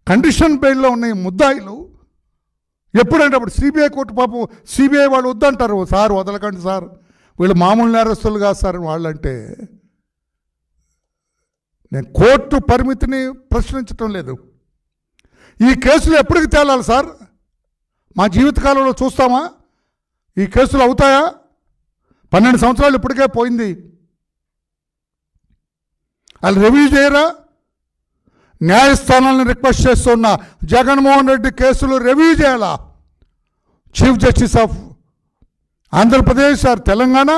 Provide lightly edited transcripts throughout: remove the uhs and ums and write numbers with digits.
Condition బెయిల్లో ఉన్న ఈ ముద్దాయిలు ఎప్పుడంటే అప్పుడు సిబిఐ కోర్టు పాపం సిబిఐ వాళ్ళు వద్దంటారు, సార్ వదలకండి సార్, వీళ్ళు మామూలు నేరస్తులు కాదు సార్ వాళ్ళంటే. నేను కోర్టు పరిమితిని ప్రశ్నించటం లేదు. ఈ కేసులు ఎప్పటికి తేలాలి సార్? మా జీవితకాలంలో చూస్తామా? ఈ కేసులు అవుతాయా? 12 సంవత్సరాలు ఇప్పటికే పోయింది. వాళ్ళు రివ్యూ చేయరా? న్యాయస్థానాలను రిక్వెస్ట్ చేస్తున్న జగన్మోహన్ రెడ్డి కేసులు రివ్యూ చేయాలా? Chief justice of Andhra Pradesh or Telangana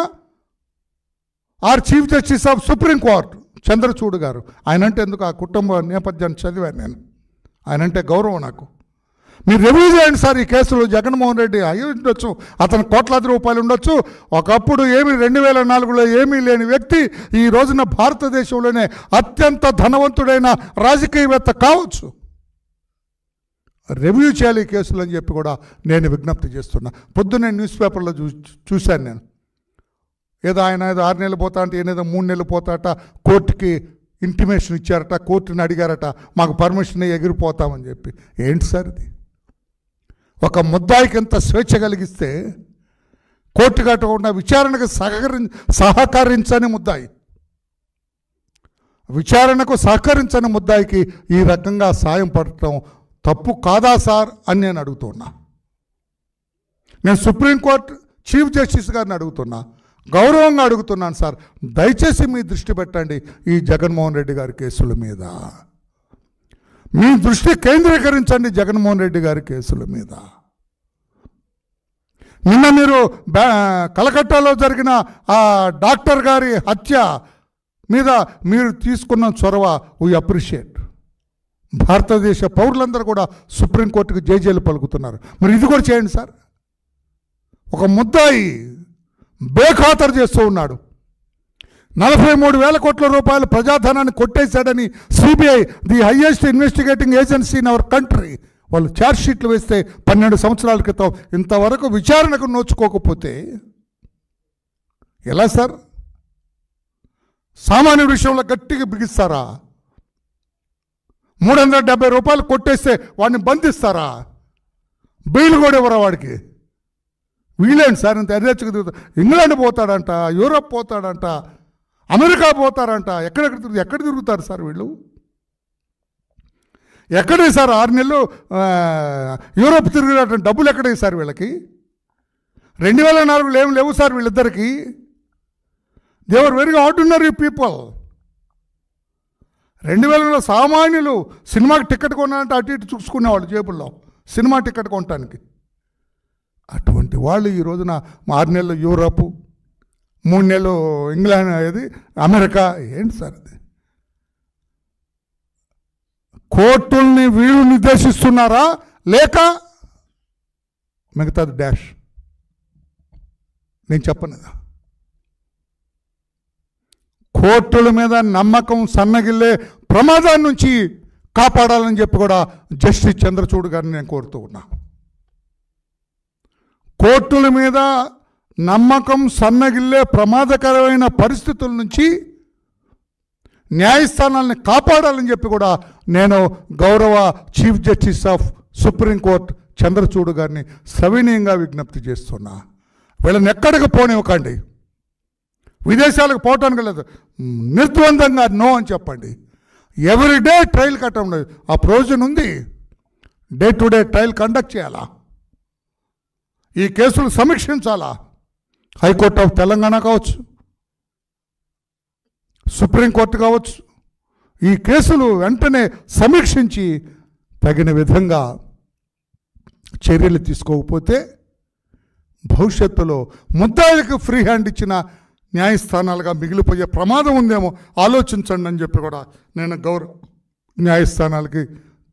or chief justice of supreme court Chandrachud garu. ఆయనంటే ఎందుకు, ఆ కుటుంబ నేపథ్యాన్ని చదివాను నేను, ఆయనంటే గౌరవం నాకు. మీరు రివ్యూ చేయండి సార్ ఈ కేసులు. జగన్మోహన్ రెడ్డి అయ్యి ఉండొచ్చు, అతను కోట్లాది రూపాయలు ఉండొచ్చు, ఒకప్పుడు 2004లో ఏమీ లేని వ్యక్తి ఈ రోజున భారతదేశంలోనే అత్యంత ధనవంతుడైన రాజకీయవేత్త కావచ్చు. రివ్యూ చేయాలి ఈ కేసులు అని చెప్పి కూడా నేను విజ్ఞప్తి చేస్తున్నా. పొద్దున్నే న్యూస్ పేపర్లో చూశాను నేను, ఏదో ఆయన ఏదో 6 నెలలు పోతా అంటే ఏదో 3 నెలలు పోతాట, కోర్టుకి ఇంటిమేషన్ ఇచ్చారట, కోర్టుని అడిగారట మాకు పర్మిషన్ ఎగిరిపోతామని చెప్పి. ఏంటి సార్ ఇది? ఒక ముద్దాయికి ఎంత స్వేచ్ఛ కలిగిస్తే కోర్టు కట్టకుండా విచారణకు సహకరించని ముద్దాయి, విచారణకు సహకరించని ముద్దాయికి ఈ రకంగా సాయం పడటం తప్పు కాదా సార్ అని నేను అడుగుతున్నా. నేను సుప్రీంకోర్టు చీఫ్ జస్టిస్ గారిని అడుగుతున్నా, గౌరవంగా అడుగుతున్నాను సార్, దయచేసి మీ దృష్టి పెట్టండి ఈ జగన్మోహన్ రెడ్డి గారి కేసుల మీద. మీ దృష్టి కేంద్రీకరించండి జగన్మోహన్ రెడ్డి గారి కేసుల మీద. నిన్న మీరు కలకట్టాలో జరిగిన ఆ డాక్టర్ గారి హత్య మీద మీరు తీసుకున్న చొరవ వీ అప్రిషియేట్. భారతదేశ పౌరులందరూ కూడా సుప్రీంకోర్టుకు జైజేలు పలుకుతున్నారు. మరి ఇది కూడా చేయండి సార్. ఒక ముద్దాయి బేఖాతరు చేస్తూ ఉన్నాడు. 43,000 కోట్ల రూపాయల ప్రజాధనాన్ని కొట్టేశాడని CBI, the highest investigating agency in our country, వాళ్ళు ఛార్జ్షీట్లు వేస్తే 12 సంవత్సరాల క్రితం ఇంతవరకు విచారణకు నోచుకోకపోతే ఎలా సార్? సామాన్య విషయంలో గట్టిగా బిగిస్తారా? 370 రూపాయలు కొట్టేస్తే వాడిని బంధిస్తారా? బెయిల్ కూడా ఇవ్వరా వాడికి? వీళ్ళేంటి సార్ ఇంత ఎర్రచ్చుకు తిరుగుతారు? ఇంగ్లాండ్ పోతాడంట, యూరోప్ పోతాడంట, అమెరికా పోతారంట, ఎక్కడ తిరుగుతారు సార్ వీళ్ళు? ఎక్కడే సార్ 6 నెలలు యూరోప్ తిరిగినట్టు డబ్బులు ఎక్కడే సార్ వీళ్ళకి? 2004లో ఏం లేవు సార్ వీళ్ళిద్దరికి. They are very ordinary people. 2000లో సామాన్యులు సినిమాకి టికెట్ కొనాలంటే అటు ఇటు చూసుకునేవాళ్ళు జేబుల్లో సినిమా టికెట్ కొనడానికి. అటువంటి వాళ్ళు ఈ రోజున 6 నెలలు యూరోపు, 3 నెలలు ఇంగ్లాండ్, ఏది అమెరికా. ఏంటి సార్ అది? కోర్టుల్ని వీళ్ళు నిర్దేశిస్తున్నారా లేక మిగతాది డాష్? నేను చెప్పనుగా. కోర్టుల మీద నమ్మకం సన్నగిల్లే ప్రమాదాన్ని నుంచి కాపాడాలని చెప్పి కూడా జస్టిస్ చంద్రచూడ్ గారిని నేను కోరుతూ ఉన్నా. కోర్టుల మీద నమ్మకం సన్నగిల్లే ప్రమాదకరమైన పరిస్థితుల నుంచి న్యాయస్థానాలను కాపాడాలని చెప్పి కూడా నేను గౌరవ chief justice of supreme court Chandrachud గారిని సవినయంగా విజ్ఞప్తి చేస్తున్నా. వీళ్ళని ఎక్కడికి పోనివ్వకండి. విదేశాలకు పోవటానికి లేదు, నిర్ద్వందంగా నో అని చెప్పండి. ఎవ్రీడే ట్రయల్ కట్టండి. ఆ ప్రొవిజన్ ఉంది, day to day trial conduct చేయాలా, ఈ కేసులు సమీక్షించాలా. హైకోర్టు ఆఫ్ తెలంగాణ కావచ్చు, సుప్రీంకోర్టు కావచ్చు, ఈ కేసులు వెంటనే సమీక్షించి తగిన విధంగా చర్యలు తీసుకోకపోతే భవిష్యత్తులో ముద్దాయిలకు ఫ్రీ హ్యాండ్ ఇచ్చిన న్యాయస్థానాలుగా మిగిలిపోయే ప్రమాదం ఉందేమో ఆలోచించండి అని చెప్పి కూడా నేను గౌరవ న్యాయస్థానాలకి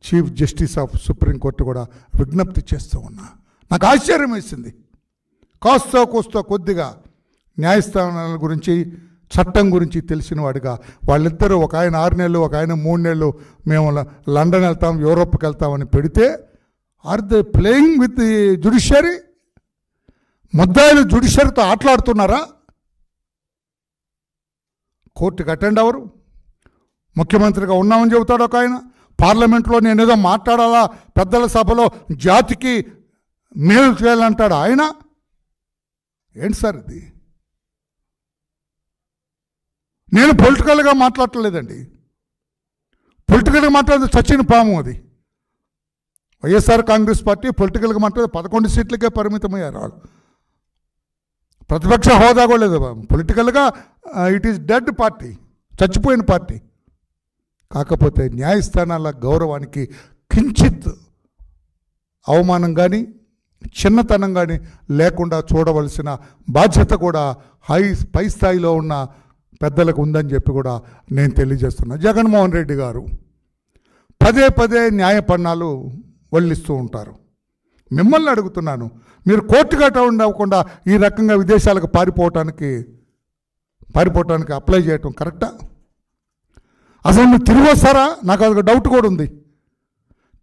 చీఫ్ జస్టిస్ ఆఫ్ సుప్రీంకోర్టు కూడా విజ్ఞప్తి చేస్తూ ఉన్నా. నాకు ఆశ్చర్యం వేసింది. కాస్తో కోస్తో కొద్దిగా న్యాయస్థానాల గురించి, చట్టం గురించి తెలిసిన వాడిగా వాళ్ళిద్దరూ, ఒక ఆయన 6 నెలలు, ఒక ఆయన 3 నెలలు మేము లండన్ వెళ్తాం, యూరోప్కి వెళ్తామని పెడితే, are they playing with the judiciary? ముద్దాయిలు జ్యుడిషియరీతో ఆటలాడుతున్నారా? కోర్టుకి అటెండ్ అవ్వరు. ముఖ్యమంత్రిగా ఉన్నామని చెబుతాడు ఒక ఆయన, పార్లమెంట్లో నేనేదో మాట్లాడాలా, పెద్దల సభలో జాతికి మేలు చేయాలంటాడు ఆయన. ఏంటి సార్ ఇది? నేను పొలిటికల్గా మాట్లాడలేదండి. పొలిటికల్గా మాట్లాడితే చచ్చిన పాము అది. వైఎస్ఆర్ కాంగ్రెస్ పార్టీ పొలిటికల్గా మాట్లాడితే 11 సీట్లకే పరిమితమయ్యారు వాళ్ళు. ప్రతిపక్ష హోదా కూడా లేదు. పొలిటికల్గా ఇట్ ఈస్ డెడ్ పార్టీ, చచ్చిపోయిన పార్టీ. కాకపోతే న్యాయస్థానాల గౌరవానికి కించిత్ అవమానం కానీ చిన్నతనం కానీ లేకుండా చూడవలసిన బాధ్యత కూడా పై స్థాయిలో ఉన్న పెద్దలకు ఉందని చెప్పి కూడా నేను తెలియజేస్తున్నా. జగన్మోహన్ రెడ్డి గారు పదే పదే న్యాయపన్నాలు వల్లిస్తూ ఉంటారు. మిమ్మల్ని అడుగుతున్నాను, మీరు కోర్టు గట్ట ఉండకుండా ఈ రకంగా విదేశాలకు పారిపోవటానికి అప్లై చేయటం కరెక్టా? అసలు మీరు తిరిగి వస్తారా? నాకు అది డౌట్ కూడా ఉంది.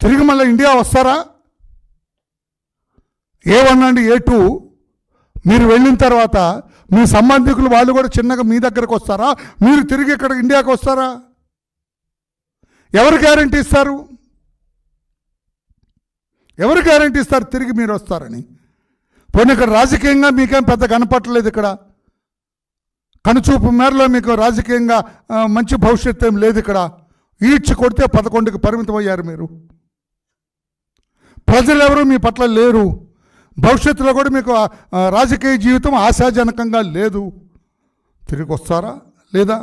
తిరిగి మళ్ళీ ఇండియా వస్తారా? A1 అండ్ A2 మీరు వెళ్ళిన తర్వాత మీ సంబంధికులు వాళ్ళు కూడా చిన్నగా మీ దగ్గరకు వస్తారా? మీరు తిరిగి ఇక్కడ ఇండియాకి వస్తారా? ఎవరు గ్యారంటీ ఇస్తారు? ఎవరు గ్యారంటీ ఇస్తారు తిరిగి మీరు వస్తారని? పోనీ ఇక్కడ రాజకీయంగా మీకేం పెద్ద కనపట్టలేదు. ఇక్కడ కనుచూపు మేరలో మీకు రాజకీయంగా మంచి భవిష్యత్తు ఏం లేదు. ఇక్కడ ఈడ్చి కొడితే 11కి పరిమితమయ్యారు మీరు. ప్రజలు ఎవరు మీ పట్ల లేరు. భవిష్యత్తులో కూడా మీకు రాజకీయ జీవితం ఆశాజనకంగా లేదు. తిరిగి వస్తారా లేదా?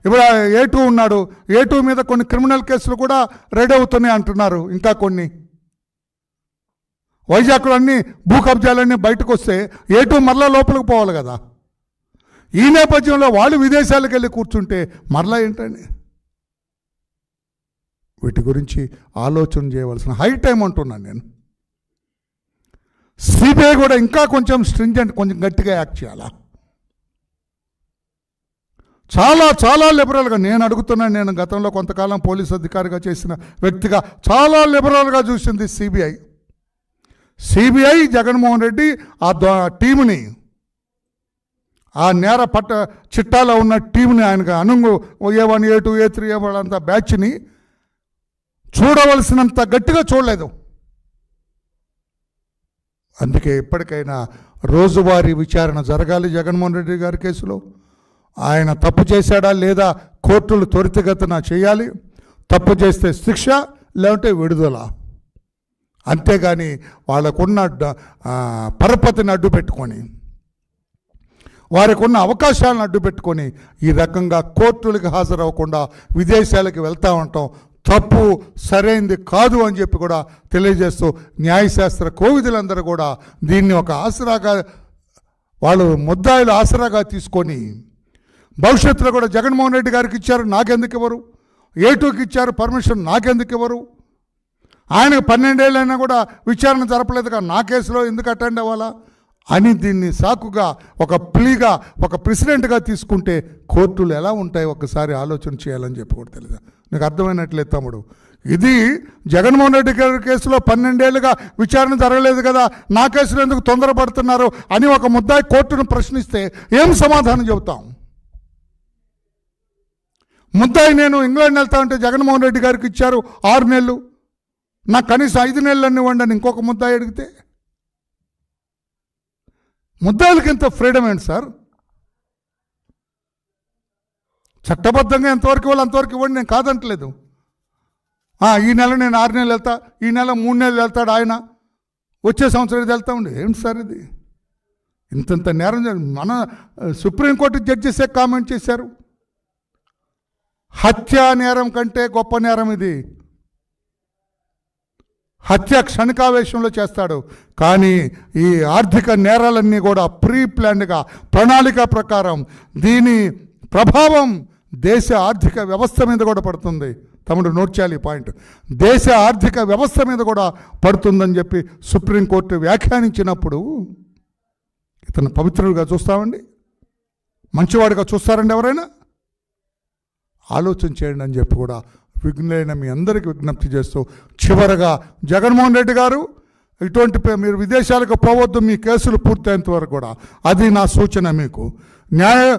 ఇప్పుడు A2 ఉన్నాడు. A2 మీద కొన్ని క్రిమినల్ కేసులు కూడా రెడీ అవుతున్నాయి అంటున్నారు. ఇంకా కొన్ని వైజాగ్లో అన్ని భూ కబ్జాలన్నీ బయటకు వస్తే A2 మరలా లోపలికి పోవాలి కదా. ఈ నేపథ్యంలో వాళ్ళు విదేశాలకు వెళ్ళి కూర్చుంటే మరలా ఏంటండి? వీటి గురించి ఆలోచన చేయవలసిన హై టైం అంటున్నాను నేను. సిబిఐ కూడా ఇంకా కొంచెం స్ట్రింజెంట్, కొంచెం గట్టిగా యాక్ట్ చేయాలా. చాలా చాలా లిబరల్గా నేను అడుగుతున్నాను. నేను గతంలో కొంతకాలం పోలీస్ అధికారిగా చేసిన వ్యక్తిగా చాలా లిబరల్గా చూసింది సిబిఐ జగన్మోహన్ రెడ్డి ఆ టీముని, ఆ నేర చిట్టాలో ఉన్న టీంని, ఆయనకు అనుంగు A1 A2 A3 వాళ్ళంతా బ్యాచ్ని చూడవలసినంత గట్టిగా చూడలేదు. అందుకే ఇప్పటికైనా రోజువారీ విచారణ జరగాలి జగన్మోహన్ రెడ్డి గారి కేసులో. ఆయన తప్పు చేశాడా లేదా కోర్టులు త్వరితగతిన చేయాలి. తప్పు చేస్తే శిక్ష, లేదంటే విడుదల. అంతేగాని వాళ్ళకున్న పరపతిని అడ్డు పెట్టుకొని, వారికి ఉన్న అవకాశాలను అడ్డు పెట్టుకొని ఈ రకంగా కోర్టులకు హాజరవ్వకుండా విదేశాలకు వెళ్తూ ఉంటాం తప్పు, సరైంది కాదు అని చెప్పి కూడా తెలియజేస్తూ న్యాయశాస్త్ర కోవిదులందరూ కూడా దీన్ని ఒక ఆసరాగా, వాళ్ళు ముద్దాయిలు ఆసరాగా తీసుకొని భవిష్యత్తులో కూడా జగన్మోహన్ రెడ్డి గారికి ఇచ్చారు, నాకెందుకు ఇవ్వరు? A2కి ఇచ్చారు పర్మిషన్, నాకెందుకు ఇవ్వరు? ఆయనకు 12 ఏళ్ళైనా కూడా విచారణ జరపలేదుగా, నా కేసులో ఎందుకు అటెండ్ అవ్వాలా అని దీన్ని సాకుగా, ఒక ప్లీగా, ఒక ప్రెసిడెంట్గా తీసుకుంటే కోర్టులు ఎలా ఉంటాయి ఒక్కసారి ఆలోచన చేయాలని చెప్పి కూడా తెలియదు. నీకు అర్థమైనట్లేదు తమ్ముడు. ఇది జగన్మోహన్ రెడ్డి గారి కేసులో 12 ఏళ్ళుగా విచారణ జరగలేదు కదా, నా కేసులో ఎందుకు తొందరపడుతున్నారు అని ఒక ముద్దాయి కోర్టును ప్రశ్నిస్తే ఏం సమాధానం చెబుతాం? ముద్దాయి నేను ఇంగ్లాండ్ వెళ్తా ఉంటే జగన్మోహన్ రెడ్డి గారికి ఇచ్చారు 6 నెలలు, నాకు కనీసం 5 నెలలన్నీ ఇవ్వండి అని ఇంకొక ముద్దాయి అడిగితే, ముద్దాయిలకి ఎంత ఫ్రీడమ్ ఏంటి సార్? చట్టబద్ధంగా ఎంతవరకు ఇవ్వాలి అంతవరకు ఇవ్వండి, నేను కాదంటలేదు. ఈ నెల నేను 6 నెలలు వెళ్తా, ఈ నెల 3 నెలలు వెళ్తాడు ఆయన, వచ్చే సంవత్సరం ఇది వెళ్తా ఉండి. ఏంటి సార్ ఇది? ఇంతంత నేరం మన సుప్రీంకోర్టు జడ్జిసే కామెంట్ చేశారు, హత్యా నేరం కంటే గొప్ప నేరం ఇది. హత్య క్షణికావేశంలో చేస్తాడు, కానీ ఈ ఆర్థిక నేరాలన్నీ కూడా ప్రీ ప్లాన్డ్గా, ప్రణాళిక ప్రకారం దీని ప్రభావం దేశ ఆర్థిక వ్యవస్థ మీద కూడా పడుతుంది. తమ్ముడు నోట్ చేయాలి ఈ పాయింట్. దేశ ఆర్థిక వ్యవస్థ మీద కూడా పడుతుందని చెప్పి సుప్రీంకోర్టు వ్యాఖ్యానించినప్పుడు ఇతను పవిత్రుడిగా చూస్తామండి? మంచివాడిగా చూస్తారండి ఎవరైనా? ఆలోచన చేయండి అని చెప్పి కూడా విఘ్నులైన మీ అందరికీ విజ్ఞప్తి చేస్తూ, చివరగా జగన్మోహన్ రెడ్డి గారు ఇటువంటి మీరు విదేశాలకు పోవద్దు, మీ కేసులు పూర్తయ్యేంత వరకు కూడా, అది నా సూచన మీకు. న్యాయ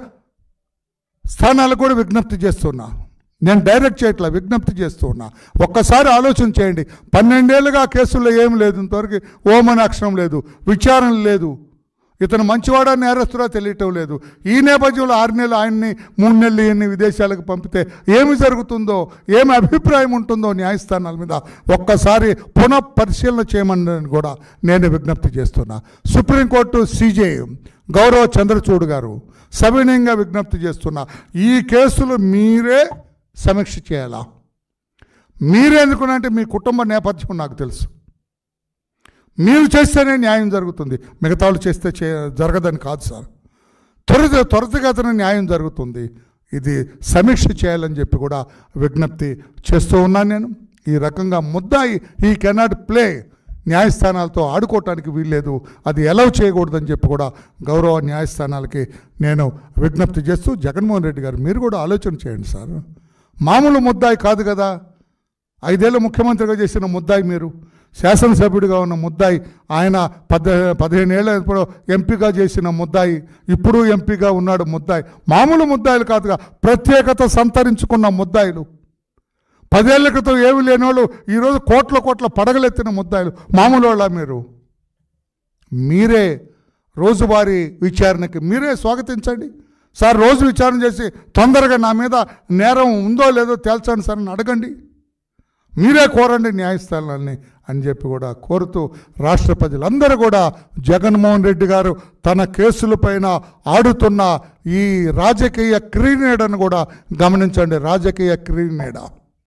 స్థానాలకు కూడా విజ్ఞప్తి చేస్తున్నా, నేను డైరెక్ట్ చేయట్లా, విజ్ఞప్తి చేస్తూ ఉన్నా. ఒక్కసారి ఆలోచన చేయండి. 12 ఏళ్ళుగా కేసుల్లో ఏం లేదు, ఇంతవరకు ఓమని అక్షరం లేదు, విచారణ లేదు, ఇతను మంచివాడా నేరస్తుడా తెలియటం లేదు. ఈ నేపథ్యంలో 6 నెలలు ఆయన్ని 3 నెలలు ఈయన్ని విదేశాలకు పంపితే ఏమి జరుగుతుందో, ఏమి అభిప్రాయం ఉంటుందో న్యాయస్థానాల మీద ఒక్కసారి పునఃపరిశీలన చేయమని కూడా నేను విజ్ఞప్తి చేస్తున్నా. సుప్రీంకోర్టు CJ గౌరవ చంద్రచూడ్ గారు సవినయంగా విజ్ఞప్తి చేస్తున్నా, ఈ కేసులు మీరే సమీక్ష చేయాలా. మీరే ఎందుకునంటే మీ కుటుంబ నేపథ్యం నాకు తెలుసు. మీరు చేస్తేనే న్యాయం జరుగుతుంది, మిగతా వాళ్ళు చేస్తే జరగదని కాదు సార్. త్వరితగతిన న్యాయం జరుగుతుంది. ఇది సమీక్ష చేయాలని చెప్పి కూడా విజ్ఞప్తి చేస్తూ ఉన్నాను నేను. ఈ రకంగా ముద్దాయి ఈ కెనాట్ ప్లే, న్యాయస్థానాలతో ఆడుకోవటానికి వీల్లేదు, అది ఎలవ్ చేయకూడదని చెప్పి కూడా గౌరవ న్యాయస్థానాలకి నేను విజ్ఞప్తి చేస్తూ, జగన్మోహన్ రెడ్డి గారు మీరు కూడా ఆలోచన చేయండి సార్. మామూలు ముద్దాయి కాదు కదా, 5 ఏళ్ళు ముఖ్యమంత్రిగా చేసిన ముద్దాయి మీరు, శాసనసభ్యుడిగా ఉన్న ముద్దాయి, ఆయన 15 ఏళ్ళ ఇప్పుడు ఎంపీగా చేసిన ముద్దాయి, ఇప్పుడు ఎంపీగా ఉన్నాడు ముద్దాయి. మామూలు ముద్దాయిలు కాదుగా, ప్రత్యేకత సంతరించుకున్న ముద్దాయిలు. 10 ఏళ్ల క్రితం ఏమి లేని వాళ్ళు ఈరోజు కోట్ల పడగలెత్తిన ముద్దాయిలు. మామూలు వాళ్ళ మీరు? మీరే రోజువారీ విచారణకి మీరే స్వాగతించండి సార్. రోజు విచారణ చేసి తొందరగా నా మీద నేరం ఉందో లేదో తేల్చండి సార్ అని అడగండి, మీరే కోరండి న్యాయస్థానాన్ని అని చెప్పి కూడా కోరుతూ, రాష్ట్ర ప్రజలందరూ కూడా జగన్మోహన్ రెడ్డి గారు తన కేసులపైన ఆడుతున్న ఈ రాజకీయ క్రీనీడను కూడా గమనించండి. రాజకీయ క్రీనీడ